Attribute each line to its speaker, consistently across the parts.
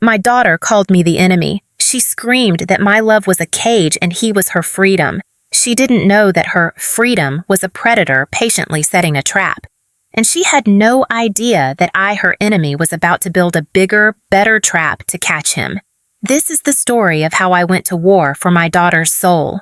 Speaker 1: My daughter called me the enemy. She screamed that my love was a cage and he was her freedom. She didn't know that her freedom was a predator patiently setting a trap. And she had no idea that I, her enemy, was about to build a bigger, better trap to catch him. This is the story of how I went to war for my daughter's soul.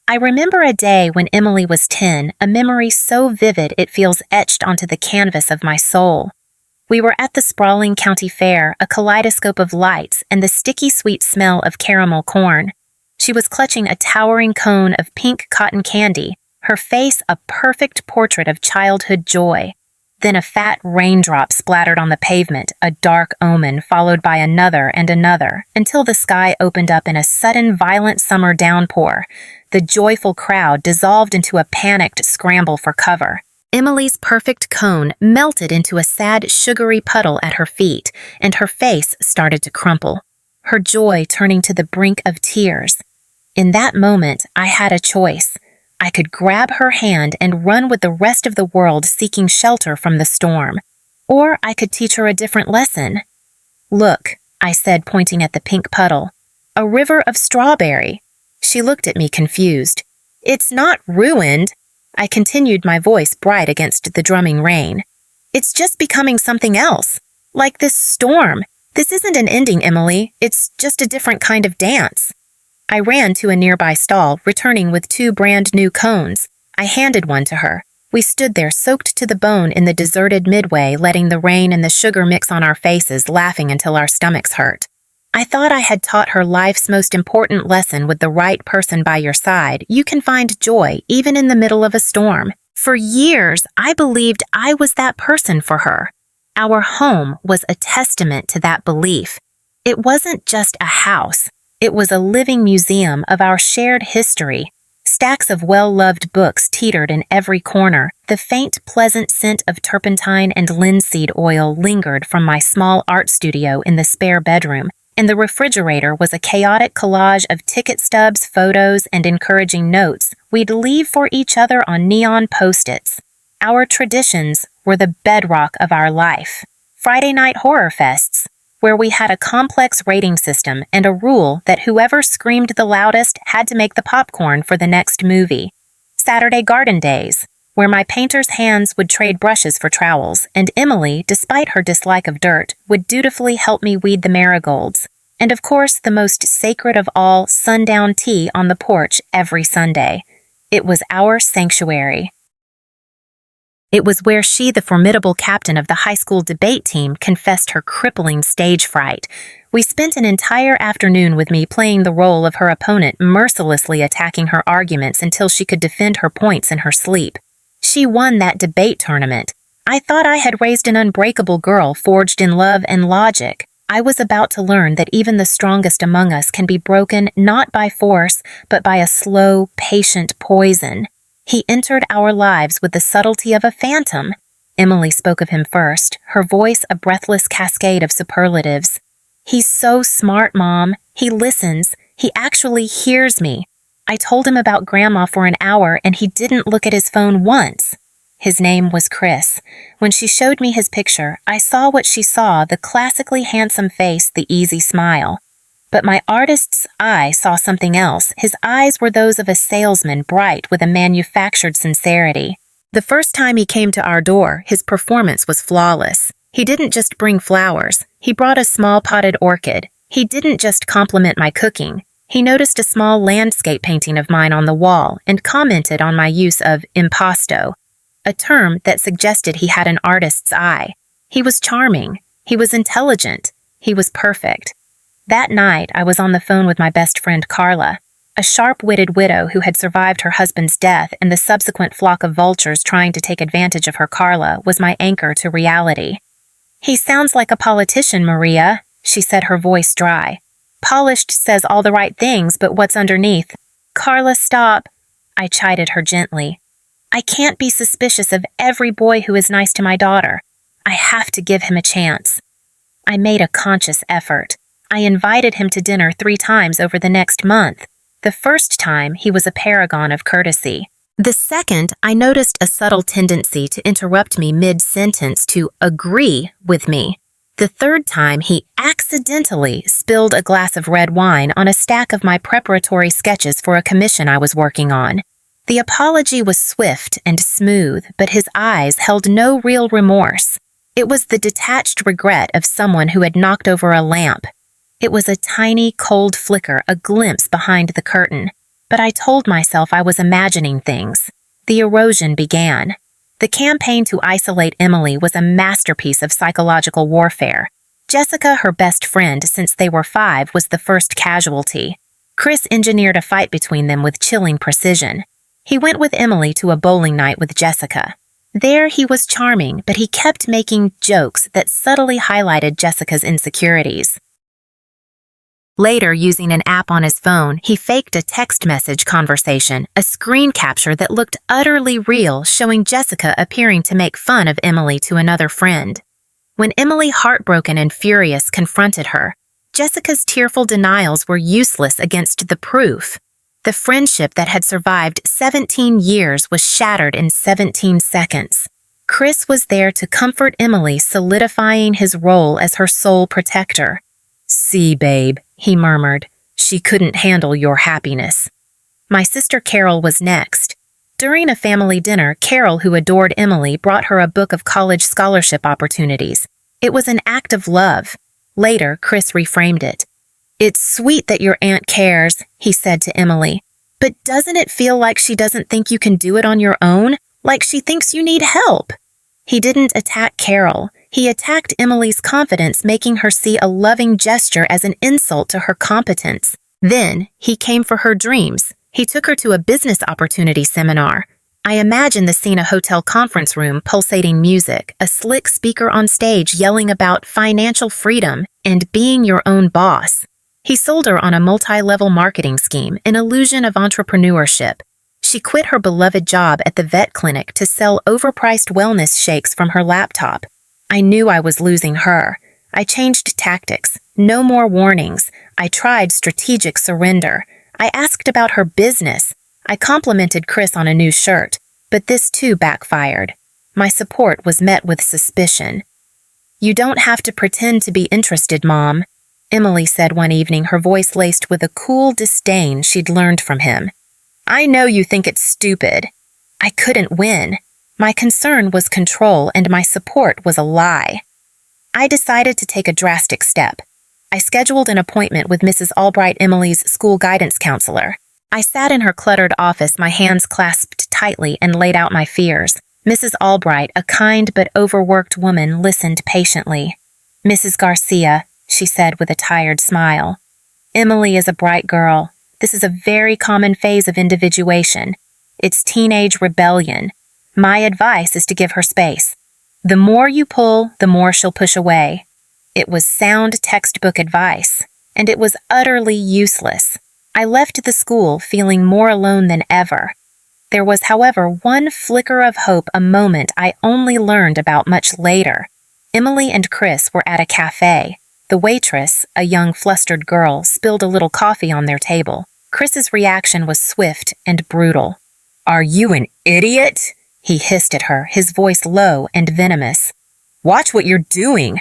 Speaker 1: I remember a day when Emily was 10, a memory so vivid it feels etched onto the canvas of my soul. We were at the sprawling county fair, a kaleidoscope of lights and the sticky sweet smell of caramel corn. She was clutching a towering cone of pink cotton candy, her face a perfect portrait of childhood joy. Then a fat raindrop splattered on the pavement, a dark omen followed by another and another, until the sky opened up in a sudden violent summer downpour. The joyful crowd dissolved into a panicked scramble for cover. Emily's perfect cone melted into a sad, sugary puddle at her feet, and her face started to crumple, her joy turning to the brink of tears. In that moment, I had a choice. I could grab her hand and run with the rest of the world seeking shelter from the storm. Or I could teach her a different lesson. "Look," I said, pointing at the pink puddle. "A river of strawberry." She looked at me confused. "It's not ruined," I continued, my voice bright against the drumming rain. "It's just becoming something else. Like this storm. This isn't an ending, Emily. It's just a different kind of dance." I ran to a nearby stall, returning with 2 brand new cones. I handed one to her. We stood there soaked to the bone in the deserted midway, letting the rain and the sugar mix on our faces, laughing until our stomachs hurt. I thought I had taught her life's most important lesson: with the right person by your side, you can find joy even in the middle of a storm. For years, I believed I was that person for her. Our home was a testament to that belief. It wasn't just a house. It was a living museum of our shared history. Stacks of well-loved books teetered in every corner. The faint, pleasant scent of turpentine and linseed oil lingered from my small art studio in the spare bedroom, and the refrigerator was a chaotic collage of ticket stubs, photos, and encouraging notes we'd leave for each other on neon post-its. Our traditions were the bedrock of our life. Friday night horror fests, where we had a complex rating system and a rule that whoever screamed the loudest had to make the popcorn for the next movie. Saturday garden days, where my painter's hands would trade brushes for trowels, and Emily, despite her dislike of dirt, would dutifully help me weed the marigolds. And of course, the most sacred of all, sundown tea on the porch every Sunday. It was our sanctuary. It was where she, the formidable captain of the high school debate team, confessed her crippling stage fright. We spent an entire afternoon with me playing the role of her opponent, mercilessly attacking her arguments until she could defend her points in her sleep. She won that debate tournament. I thought I had raised an unbreakable girl forged in love and logic. I was about to learn that even the strongest among us can be broken not by force, but by a slow, patient poison. He entered our lives with the subtlety of a phantom. Emily spoke of him first, her voice a breathless cascade of superlatives. "He's so smart, Mom. He listens. He actually hears me. I told him about Grandma for an hour and he didn't look at his phone once." His name was Chris. When she showed me his picture, I saw what she saw, the classically handsome face, the easy smile. But my artist's eye saw something else. His eyes were those of a salesman, bright with a manufactured sincerity. The first time he came to our door, his performance was flawless. He didn't just bring flowers. He brought a small potted orchid. He didn't just compliment my cooking. He noticed a small landscape painting of mine on the wall and commented on my use of impasto, a term that suggested he had an artist's eye. He was charming. He was intelligent. He was perfect. That night, I was on the phone with my best friend Carla, a sharp-witted widow who had survived her husband's death, and the subsequent flock of vultures trying to take advantage of her. Carla was my anchor to reality. "He sounds like a politician, Maria," she said, her voice dry. "Polished, says all the right things, but what's underneath?" "Carla, stop," I chided her gently. "I can't be suspicious of every boy who is nice to my daughter. I have to give him a chance." I made a conscious effort. I invited him to dinner 3 times over the next month. The first time, he was a paragon of courtesy. The second, I noticed a subtle tendency to interrupt me mid-sentence, to agree with me. The third time, he accidentally spilled a glass of red wine on a stack of my preparatory sketches for a commission I was working on. The apology was swift and smooth, but his eyes held no real remorse. It was the detached regret of someone who had knocked over a lamp. It was a tiny, cold flicker, a glimpse behind the curtain. But I told myself I was imagining things. The erosion began. The campaign to isolate Emily was a masterpiece of psychological warfare. Jessica, her best friend since they were 5, was the first casualty. Chris engineered a fight between them with chilling precision. He went with Emily to a bowling night with Jessica. There he was charming, but he kept making jokes that subtly highlighted Jessica's insecurities. Later, using an app on his phone, he faked a text message conversation, a screen capture that looked utterly real, showing Jessica appearing to make fun of Emily to another friend. When Emily, heartbroken and furious, confronted her, Jessica's tearful denials were useless against the proof. The friendship that had survived 17 years was shattered in 17 seconds. Chris was there to comfort Emily, solidifying his role as her sole protector. "See, babe," he murmured, "she couldn't handle your happiness." My sister Carol was next. During a family dinner, Carol, who adored Emily, brought her a book of college scholarship opportunities. It was an act of love. Later, Chris reframed it. "It's sweet that your aunt cares," he said to Emily, "but doesn't it feel like she doesn't think you can do it on your own? Like she thinks you need help?" He didn't attack Carol. He attacked Emily's confidence, making her see a loving gesture as an insult to her competence. Then, he came for her dreams. He took her to a business opportunity seminar. I imagine the scene: a hotel conference room, pulsating music, a slick speaker on stage yelling about financial freedom and being your own boss. He sold her on a multi-level marketing scheme, an illusion of entrepreneurship. She quit her beloved job at the vet clinic to sell overpriced wellness shakes from her laptop. I knew I was losing her. I changed tactics. No more warnings. I tried strategic surrender. I asked about her business. I complimented Chris on a new shirt, but this too backfired. My support was met with suspicion. "You don't have to pretend to be interested, Mom," Emily said one evening, her voice laced with a cool disdain she'd learned from him. "I know you think it's stupid." I couldn't win. My concern was control, and my support was a lie. I decided to take a drastic step. I scheduled an appointment with Mrs. Albright, Emily's school guidance counselor. I sat in her cluttered office, my hands clasped tightly, and laid out my fears. Mrs. Albright, a kind but overworked woman, listened patiently. "Mrs. Garcia," she said with a tired smile, "Emily is a bright girl. This is a very common phase of individuation. It's teenage rebellion. My advice is to give her space. The more you pull, the more she'll push away." It was sound textbook advice, and it was utterly useless. I left the school feeling more alone than ever. There was, however, one flicker of hope, a moment I only learned about much later. Emily and Chris were at a cafe. The waitress, a young flustered girl, spilled a little coffee on their table. Chris's reaction was swift and brutal. "Are you an idiot?" he hissed at her, his voice low and venomous. "Watch what you're doing."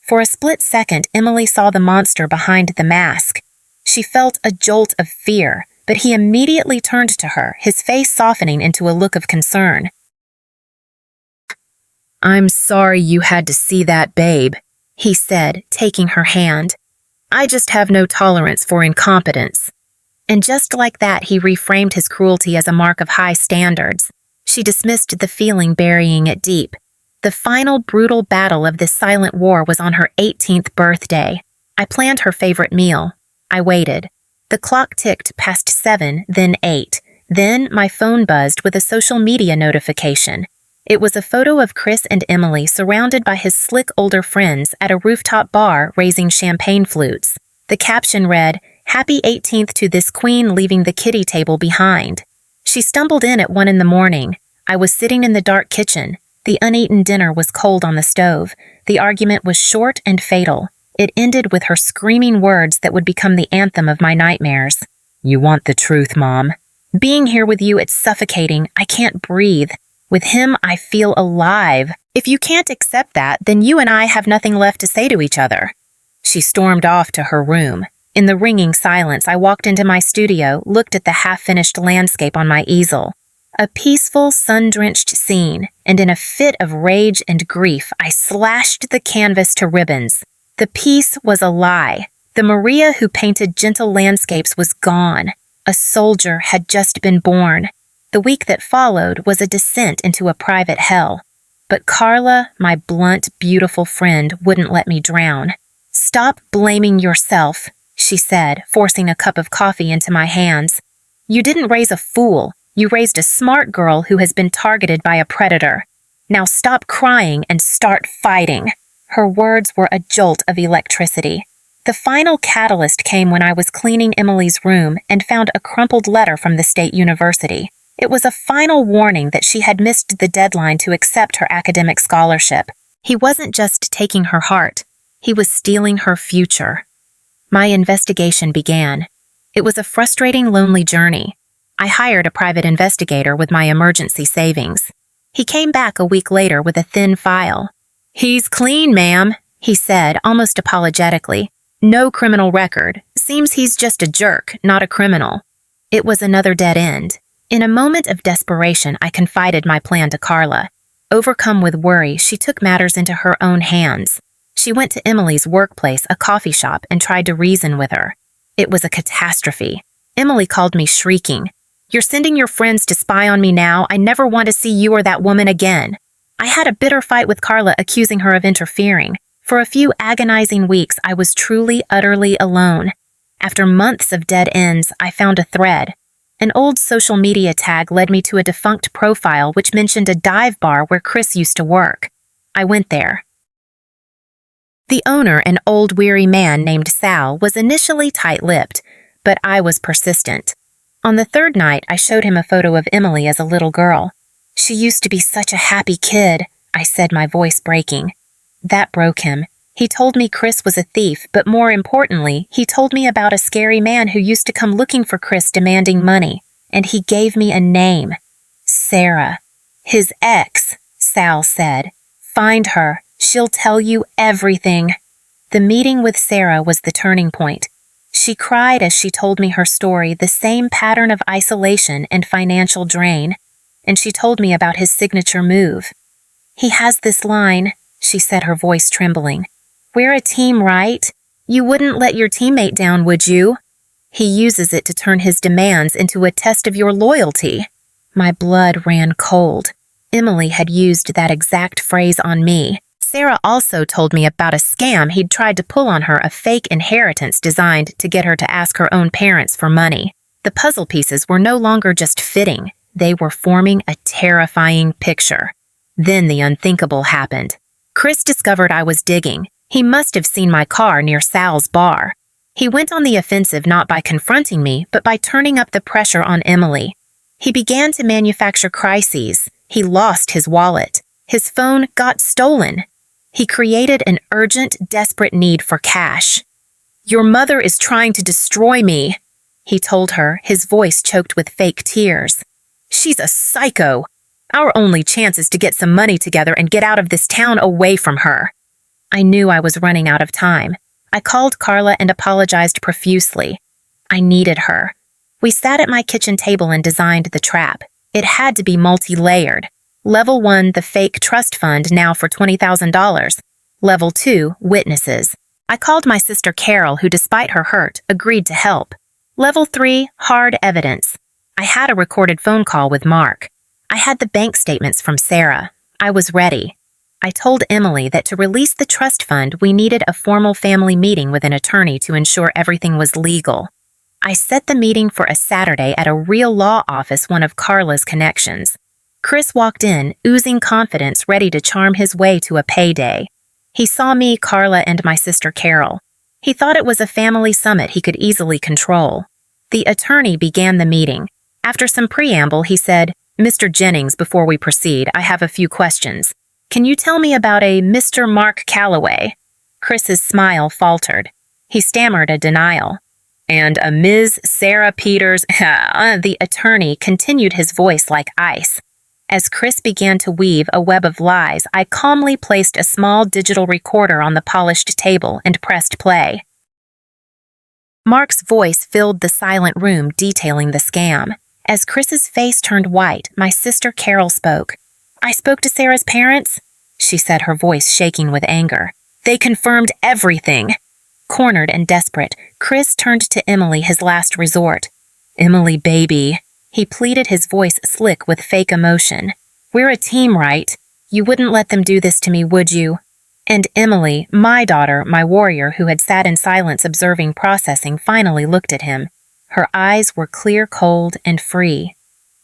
Speaker 1: For a split second, Emily saw the monster behind the mask. She felt a jolt of fear, but he immediately turned to her, his face softening into a look of concern. "I'm sorry you had to see that, babe," he said, taking her hand. "I just have no tolerance for incompetence." And just like that, he reframed his cruelty as a mark of high standards. She dismissed the feeling, burying it deep. The final brutal battle of this silent war was on her 18th birthday. I planned her favorite meal. I waited. The clock ticked past 7, then 8. Then my phone buzzed with a social media notification. It was a photo of Chris and Emily surrounded by his slick older friends at a rooftop bar raising champagne flutes. The caption read, "Happy 18th to this queen leaving the kiddie table behind." She stumbled in at 1 in the morning. I was sitting in the dark kitchen. The uneaten dinner was cold on the stove. The argument was short and fatal. It ended with her screaming words that would become the anthem of my nightmares. "You want the truth, Mom. Being here with you, it's suffocating. I can't breathe. With him, I feel alive." If you can't accept that, then you and I have nothing left to say to each other." She stormed off to her room. In the ringing silence, I walked into my studio, looked at the half-finished landscape on my easel. A peaceful, sun-drenched scene, and in a fit of rage and grief, I slashed the canvas to ribbons. The piece was a lie. The Maria who painted gentle landscapes was gone. A soldier had just been born. The week that followed was a descent into a private hell. But Carla, my blunt, beautiful friend, wouldn't let me drown. "Stop blaming yourself," she said, forcing a cup of coffee into my hands. "You didn't raise a fool. You raised a smart girl who has been targeted by a predator. Now stop crying and start fighting." Her words were a jolt of electricity. The final catalyst came when I was cleaning Emily's room and found a crumpled letter from the state university. It was a final warning that she had missed the deadline to accept her academic scholarship. He wasn't just taking her heart. He was stealing her future. My investigation began. It was a frustrating, lonely journey. I hired a private investigator with my emergency savings. He came back a week later with a thin file. "He's clean, ma'am," he said, almost apologetically. "No criminal record. Seems he's just a jerk, not a criminal." It was another dead end. In a moment of desperation, I confided my plan to Carla. Overcome with worry, she took matters into her own hands. She went to Emily's workplace, a coffee shop, and tried to reason with her. It was a catastrophe. Emily called me shrieking. "You're sending your friends to spy on me now. I never want to see you or that woman again." I had a bitter fight with Carla, accusing her of interfering. For a few agonizing weeks, I was truly, utterly alone. After months of dead ends, I found a thread. An old social media tag led me to a defunct profile which mentioned a dive bar where Chris used to work. I went there. The owner, an old, weary man named Sal, was initially tight-lipped, but I was persistent. On the third night, I showed him a photo of Emily as a little girl. "She used to be such a happy kid," I said, my voice breaking. That broke him. He told me Chris was a thief, but more importantly, he told me about a scary man who used to come looking for Chris demanding money, and he gave me a name. Sarah. "His ex," Sal said. "Find her. She'll tell you everything." The meeting with Sarah was the turning point. She cried as she told me her story, the same pattern of isolation and financial drain, and she told me about his signature move. "He has this line," she said, her voice trembling. "We're a team, right? You wouldn't let your teammate down, would you? He uses it to turn his demands into a test of your loyalty." My blood ran cold. Emily had used that exact phrase on me. Sarah also told me about a scam he'd tried to pull on her, a fake inheritance designed to get her to ask her own parents for money. The puzzle pieces were no longer just fitting. They were forming a terrifying picture. Then the unthinkable happened. Chris discovered I was digging. He must have seen my car near Sal's bar. He went on the offensive not by confronting me, but by turning up the pressure on Emily. He began to manufacture crises. He lost his wallet. His phone got stolen. He created an urgent, desperate need for cash. "Your mother is trying to destroy me," he told her, his voice choked with fake tears. "She's a psycho. Our only chance is to get some money together and get out of this town away from her." I knew I was running out of time. I called Carla and apologized profusely. I needed her. We sat at my kitchen table and designed the trap. It had to be multi-layered. Level 1, the fake trust fund, now for $20,000. Level 2, witnesses. I called my sister Carol, who, despite her hurt, agreed to help. Level 3, hard evidence. I had a recorded phone call with Mark. I had the bank statements from Sarah. I was ready. I told Emily that to release the trust fund, we needed a formal family meeting with an attorney to ensure everything was legal. I set the meeting for a Saturday at a real law office, one of Carla's connections. Chris walked in, oozing confidence, ready to charm his way to a payday. He saw me, Carla, and my sister Carol. He thought it was a family summit he could easily control. The attorney began the meeting. After some preamble, he said, "Mr. Jennings, before we proceed, I have a few questions. Can you tell me about a Mr. Mark Calloway?" Chris's smile faltered. He stammered a denial. "And a Ms. Sarah Peters." The attorney continued, his voice like ice. As Chris began to weave a web of lies, I calmly placed a small digital recorder on the polished table and pressed play. Mark's voice filled the silent room detailing the scam. As Chris's face turned white, my sister Carol spoke. "I spoke to Sarah's parents," she said, her voice shaking with anger. "They confirmed everything." Cornered and desperate, Chris turned to Emily, his last resort. "Emily, baby," he pleaded, his voice slick with fake emotion. "We're a team, right? You wouldn't let them do this to me, would you?" And Emily, my daughter, my warrior, who had sat in silence observing processing, finally looked at him. Her eyes were clear, cold, and free.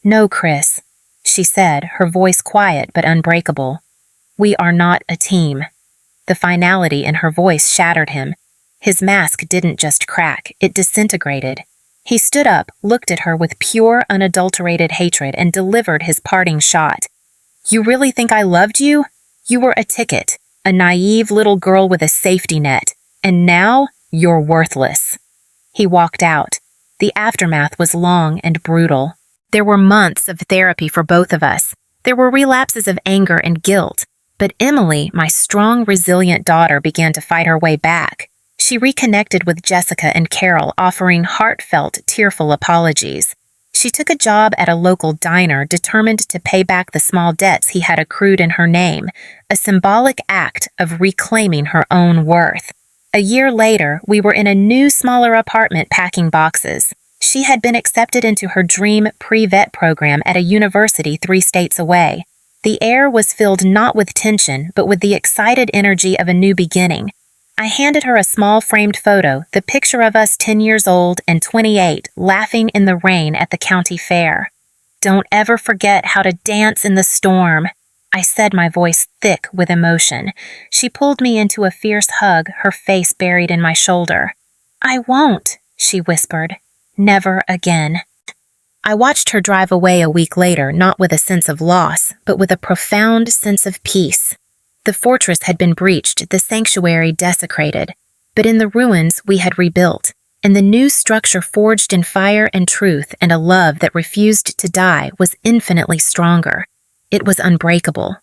Speaker 1: "No, Chris," she said, her voice quiet but unbreakable. "We are not a team." The finality in her voice shattered him. His mask didn't just crack, it disintegrated. He stood up, looked at her with pure, unadulterated hatred, and delivered his parting shot. "You really think I loved you? You were a ticket, a naive little girl with a safety net, and now you're worthless." He walked out. The aftermath was long and brutal. There were months of therapy for both of us. There were relapses of anger and guilt. But Emily, my strong, resilient daughter, began to fight her way back. She reconnected with Jessica and Carol, offering heartfelt, tearful apologies. She took a job at a local diner, determined to pay back the small debts he had accrued in her name, a symbolic act of reclaiming her own worth. A year later, we were in a new, smaller apartment packing boxes. She had been accepted into her dream pre-vet program at a university 3 states away. The air was filled not with tension, but with the excited energy of a new beginning. I handed her a small framed photo, the picture of us 10 years old and 28, laughing in the rain at the county fair. "Don't ever forget how to dance in the storm," I said, my voice thick with emotion. She pulled me into a fierce hug, her face buried in my shoulder. "I won't," she whispered. "Never again." I watched her drive away a week later, not with a sense of loss, but with a profound sense of peace. The fortress had been breached, the sanctuary desecrated, but in the ruins we had rebuilt, and the new structure forged in fire and truth and a love that refused to die was infinitely stronger. It was unbreakable.